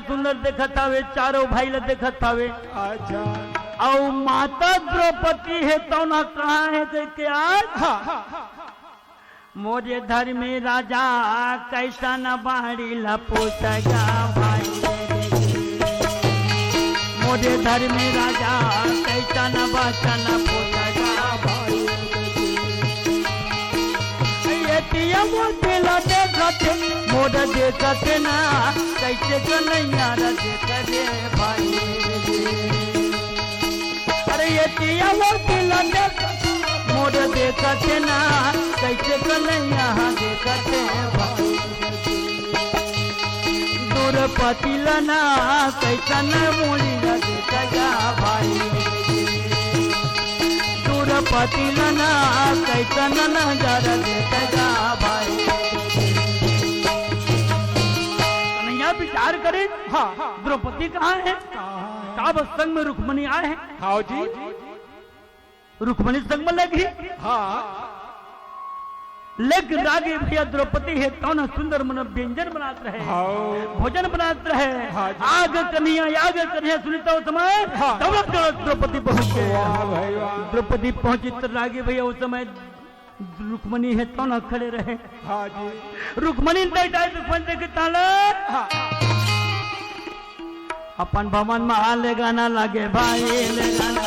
सुंदर देखत हवे, चारों भाई ला देखत हवे। अच्छा और माता द्रौपदी है तो ना कहाँ है के आज मोरे धर्मी राजा कैसा न बाड़ी लपोतगा भाई मोरे धर्मी राजा कैसा न बाचा न पोतगा भाई ये मोतिला देखते मोर देखते ना कैसे कन्हैया देखते भाई अरे ये मोतिला देखते मोर देखते ना कैसे कन्हैया देखते भाई द्रौपदी लना कैसा न मोली देखगा भाई द्रौपदी लना कैसा न नजर देखगा भाई कन्हैया विचार करे द्रौपदी कहाँ है काब संग में रुक्मणी आए हैं हाँ जी रुक्मणी संग में लगी लेकिन रागे भैया द्रौपदी है तो न सुंदर मन व्यंजन बनाते रहे भोजन बनाते रहे आग कन्हैया याग कन्हैया सुनीता उस समय द्रौपदी पहुंच गए द्रौपदी पहुंची तो रागे भैया उस समय रुक्मणी है तो न खड़े रहे रुक्मणी देखे ताला अपन भवन में ले गाना लगे भाई ले गाना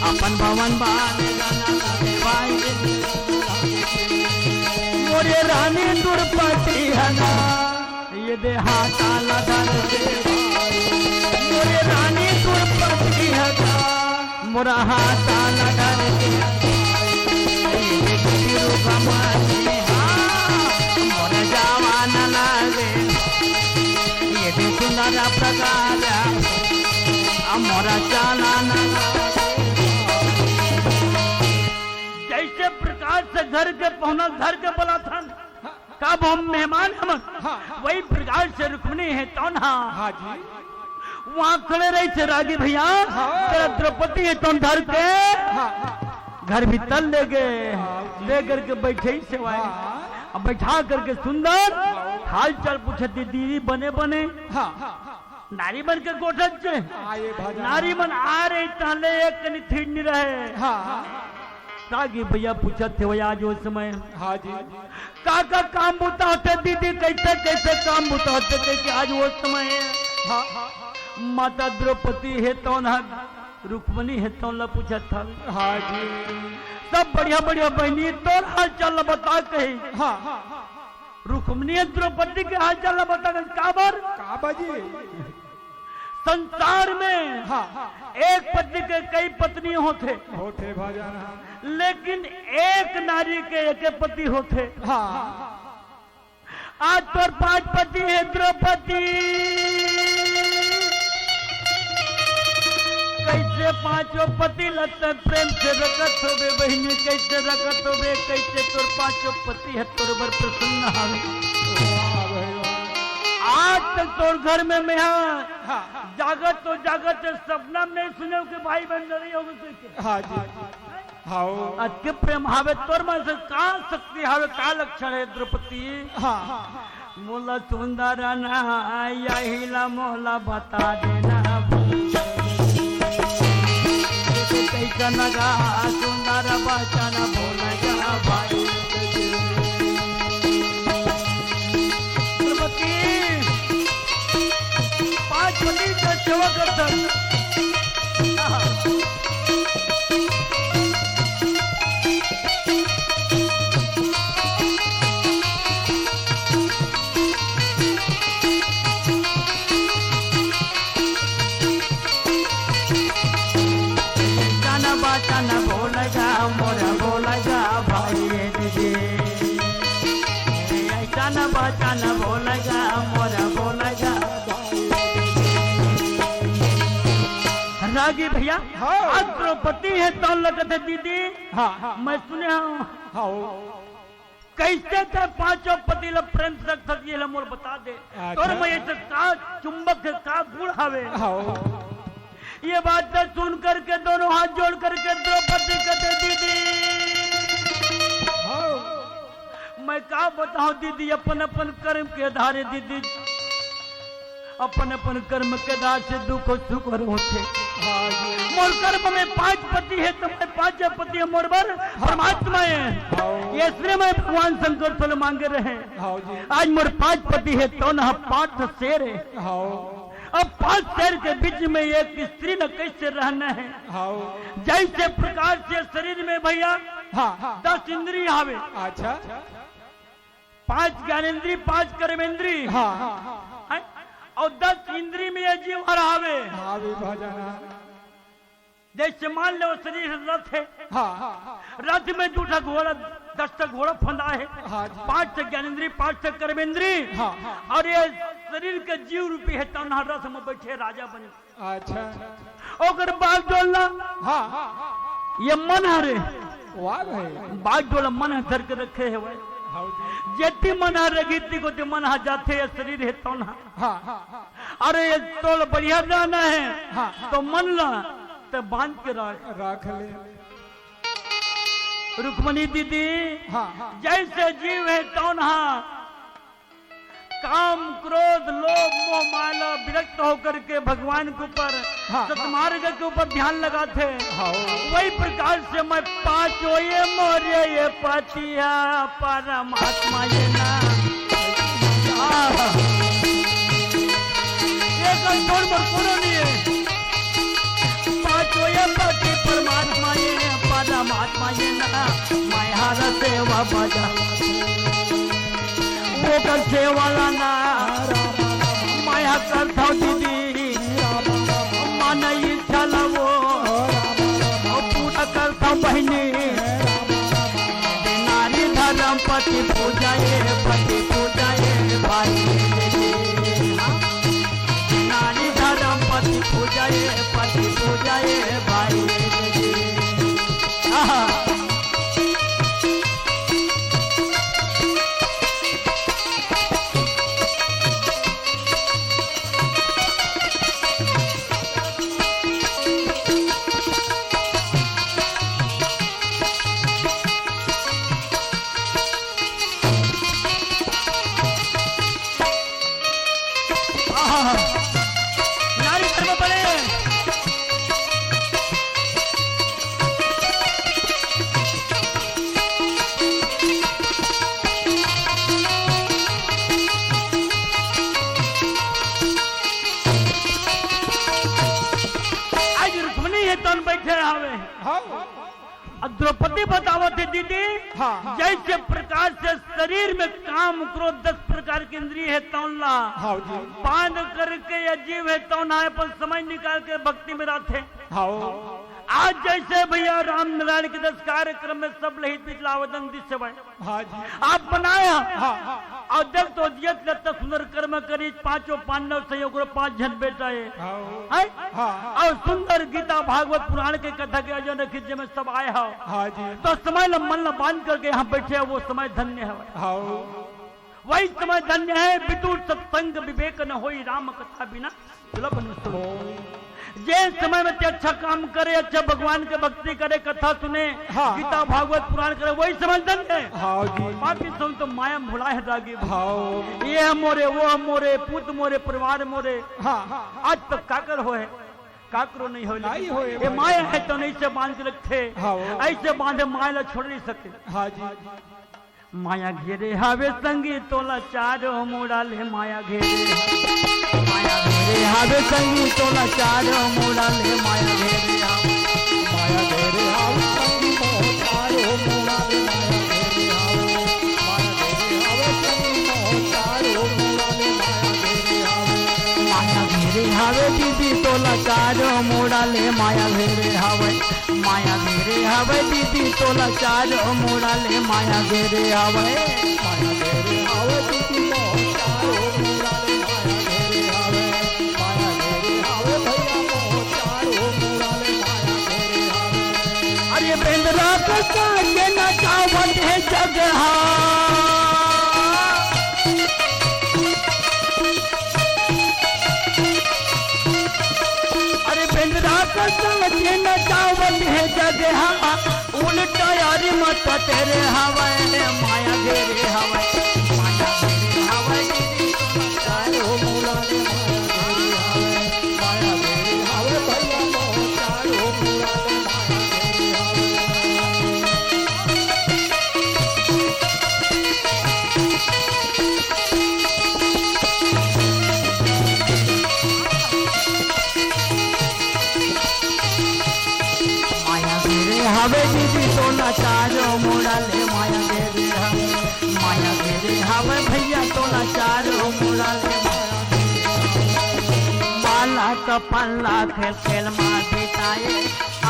अपन भवन में ले गाना लगे भाई मोरे रानी द्रौपदी है ना ये देहाता लधर दे मोरे रानी द्रौपदी है ना मोरा हाथा लधर दे मोरे जवान लागे ये भी सुंदर प्रकार मोरा चाला जैसे प्रकार से घर के पहुना घर के बोला था कब हम मेहमान हम वही प्रकार से रुक्मणी है तो ना वहाँ खड़े रहे थे रागी भैया तेरा द्रौपदी है तो धर के घर भीतर ले गए ले करके बैठे ही सेवाएं अब बैठा करके सुंदर हाल चाल पूछे दीदी बने बने नारी बन के गोठत से नारी मन आ रही ताले एक थी नहीं रहे रागी भैया पूछा थे वो आज उस समय का काम बुता होते दीदी कैसे कैसे काम बुता होते थे कि आज वो समय माता द्रौपदी है तो ना रुक्मणी है तो ना पूछा था सब बढ़िया बढ़िया बहनी तो हाल चाल बता कही रुक्मणी द्रौपदी के हाल चाल बता कही संसार में एक पत्नी के कई पत्नी होते लेकिन एक नारी के एक पति होते आज तो 5 पति है द्रौपदी कैसे 5 पति लगते प्रेम से रखत होवे बहनी कैसे रखत होवे कैसे तोर 5 पति है तोर बर प्रसन्न हवे आज तक तोर घर में मैं जागत तो जागत सपना में सुने कि भाई बहन नहीं होगी आज के प्रेम हावे तोर में से का शक्ति हावे का लक्षण है द्रौपदी मोला सुंदर ना यही मोला बता देना कैसा लगा सुंदर बचन बोलेगा भाई द्रौपदी 5 पति का सेवा करता न बोलेगा मोरा बोलेगा भाई दीदी ऐसा न बचा न बोलेगा मोरा बोलेगा रागी भैया आज द्रौपदी है तो लगते दीदी मैं सुने कैसे थे 5 पति ल प्रेम से रख सकिए मोर बता दे और मैं ऐसे का चुंबक का गुड़ हवे ये बात सुन करके दोनों हाथ जोड़ करके द्रौपदी कहते दीदी मैं क्या बताऊं दीदी अपन अपन कर्म के आधारे दीदी अपन अपन कर्म के दास से दुख सुख होते। मोर कर्म में 5 पति है तो मैं 5 पति मोर बर परमात्मा है। ये इसलिए मैं भगवान शंकर फल मांगे रहे। आज मोर 5 पति है तो न 5 शेर है। अब 5 शेर के बीच में एक स्त्री न कैसे रहना है। जैसे प्रकार से शरीर में भैया 10 इंद्रिय आवे। अच्छा 5 ज्ञानेन्द्रीय 5 कर्मेंद्रीय और 10 इंद्रिय में ये जीव हरावे। जैसे मान लो शरीर रथ है। रथ में 2 घोड़ा 10 घोड़ा फंदा है। 5 ज्ञानेन्द्रीय 5 कर्मेंद्रीय और ये शरीर के जीव रूपी है तो रथ में बैठे राजा बने। अच्छा और बाग डोलना ये मन हरे बाग डोला मन धर के रखे है भाई। जेती मन रगी को जो मन जाते है शरीर है तो ना। अरे ये तो बढ़िया रहना है तो मन ला तो बांध के रख ले। रुक्मणी दीदी जैसे जीव है तो ना काम क्रोध लोभ मोह माया विरक्त होकर के भगवान के ऊपर सतमार्ग के ऊपर ध्यान लगाते। वही प्रकार से मैं 5 ये मोरे ये पतिया परमात्मा ये ना एक छोड़ पर कोनो नहीं है। 5 ये पति परमात्मा ये परमात्मा ये ना माया सेवा बजा वो करते वाला ना माया करता दीदी मन इच्छा वो पूरा करता बहनी नारी धर्म पति पूजाए भाई नारी धर्म पति पूजाए भाई। द्रौपदी बतावत है दीदी जैसे प्रकार से शरीर में काम क्रोध 10 प्रकार की इंद्रिय है तौला बांध करके या जीव है तौना पर समय निकाल के भक्ति में रहते। आज जैसे भैया राम नारायण के 10 कार्यक्रम में सब लहित पिछला आवेदन दिशा आप बनाया और जब तो दियत लगता सुंदर कर्म करी 5 पांडव संयोग 5 जन बेटा है और सुंदर गीता भागवत पुराण के कथा के अजय खिज्जे में सब आए हो तो समय मन बांध करके यहाँ बैठे वो समय धन्य है। वही समय धन्य है विदुर सत्संग विवेक न होई राम कथा बिना सुलभ न सुनो। जे समय में अच्छा काम करे अच्छा भगवान के भक्ति करे कथा सुने गीता भागवत पुराण करे वही समय धन्य है। बाकी सब तो माया भुला है रागी ये मोरे वो मोरे पुत मोरे परिवार मोरे आज तक काकर हो है काकरो नहीं हो ये माया है तो नहीं से बांध के रखे ऐसे बांधे माया छोड़ नहीं सकते। माया घेरे हावे संगी तोला चारो मोड़ा ले माया घेरे हावे संगी तोला चारो मोड़ा ले माया घेरे हावे संगी चारो मोड़ा ले माया घेरे हावे दीदी तोला चारो मोड़ा ले माया घेरे हावे माया घेरे हावे दीदी तोला चारो मोड़ा ले माया घेरे हावे माया घेरे हावे दीदी चारो मोड़ा ले माया घेरे हावे माया घेरे हावे भैया चारो मोड़ा ले माया घेरे हावे। अरे बेंद्रा का के नचावत है जगह के नचावत है जगह उल्टा यारी मत तेरे हवाए माया घेरे हवाए माया घेरे हवाए चारो मोड़ा ले माया हवे दीदी तो लाचारो मोड़ा ले माया देवी हवे भैया तो लाचारो मोड़ा ले माला कपल्ला खेल खेल माँ बिताए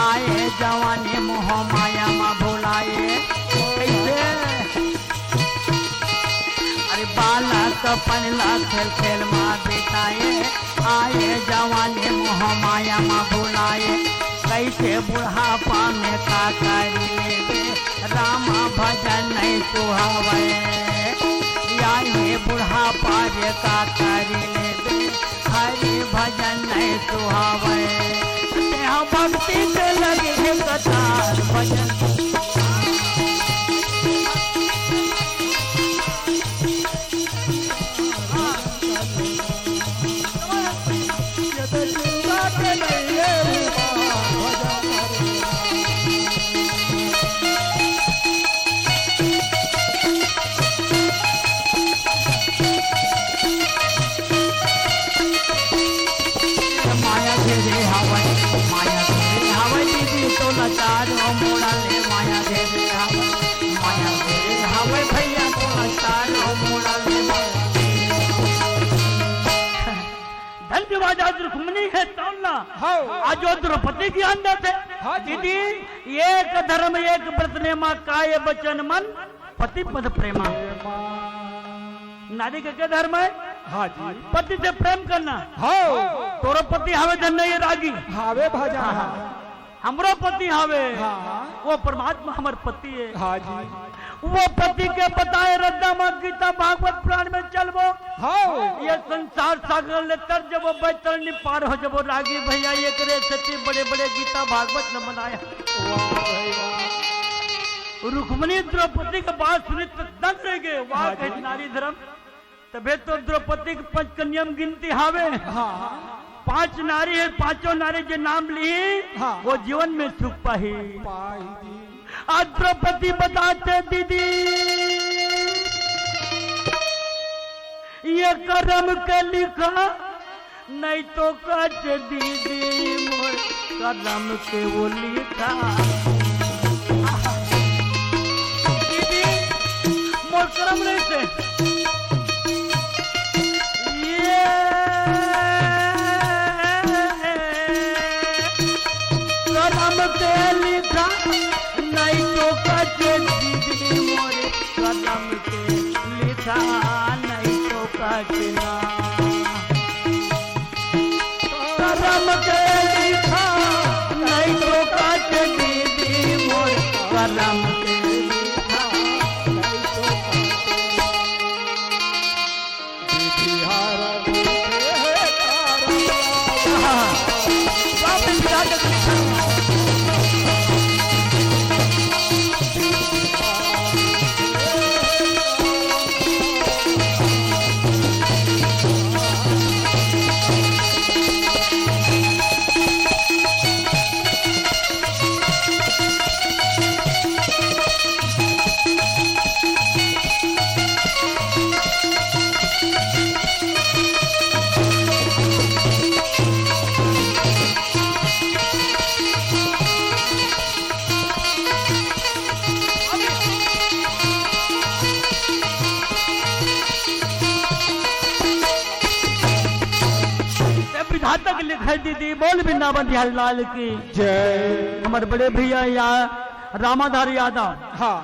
आए जवानी मोह माया माँ भुलाए कैसे अरे बाला कपल्ला खेल खेल माँ बिताए आए जवानी मोह माया माँ भुलाए कैसे बुढ़ापा में का करी लेबे रामा भजन नहीं सुहावे या ये बुढ़ापा रे का करी लेबे हरि भजन नहीं सुहावे यहाँ भक्ति के लगे कतार भजन लाचारो मोड़ा ले माया देवी हवे भैया तो लाचारो मोड़ा ले धन्यवाद आज रुक्मिणी है तौलना आज द्रौपदी की अंदर थे दीदी एक धर्म एक व्रत ने माँ काय बचन मन पति पद प्रेमा नारी का क्या धर्म है हाँ जी पति से प्रेम करना तोरो पति हवे धन नहीं रागी हावे भाजा हमरो पति हवे हाँ। वो परमात्मा हमार पति है हाँ जी वो पति के बताए रद्दा माँ गीता भागवत पुराण में चलबो ये संसार सागर ले तर जब बैतरनी पार हो जब रागी भैया ये करे सती बड़े बड़े गीता भागवत न बनाया रुक्मिणी द्रौपदी के बात सुनी तो दंग रह गए वाह कह नारी धर्म तबे तो द्रौपदी के पंच कन्यम गिनती हावे 5 नारी है, 5 नारी जो नाम ली वो जीवन में सुख पाही। आज द्रौपदी बताते दीदी ये कर्म के लिखा नहीं तो कच दीदी मोर कर्म के वो लिखा दीदी मोर कर्म नहीं से लिखा नहीं तो कचे दीदी मोरे कदम के लिखा नहीं तो कचना कदम के लिखा नहीं तो कचे दीदी मोरे कदम के लिखा नहीं तो तक लिखा दीदी बोल वृंदावन बिहारी लाल की जय। हमारे बड़े भैया या रामाधारी यादव। हाँ।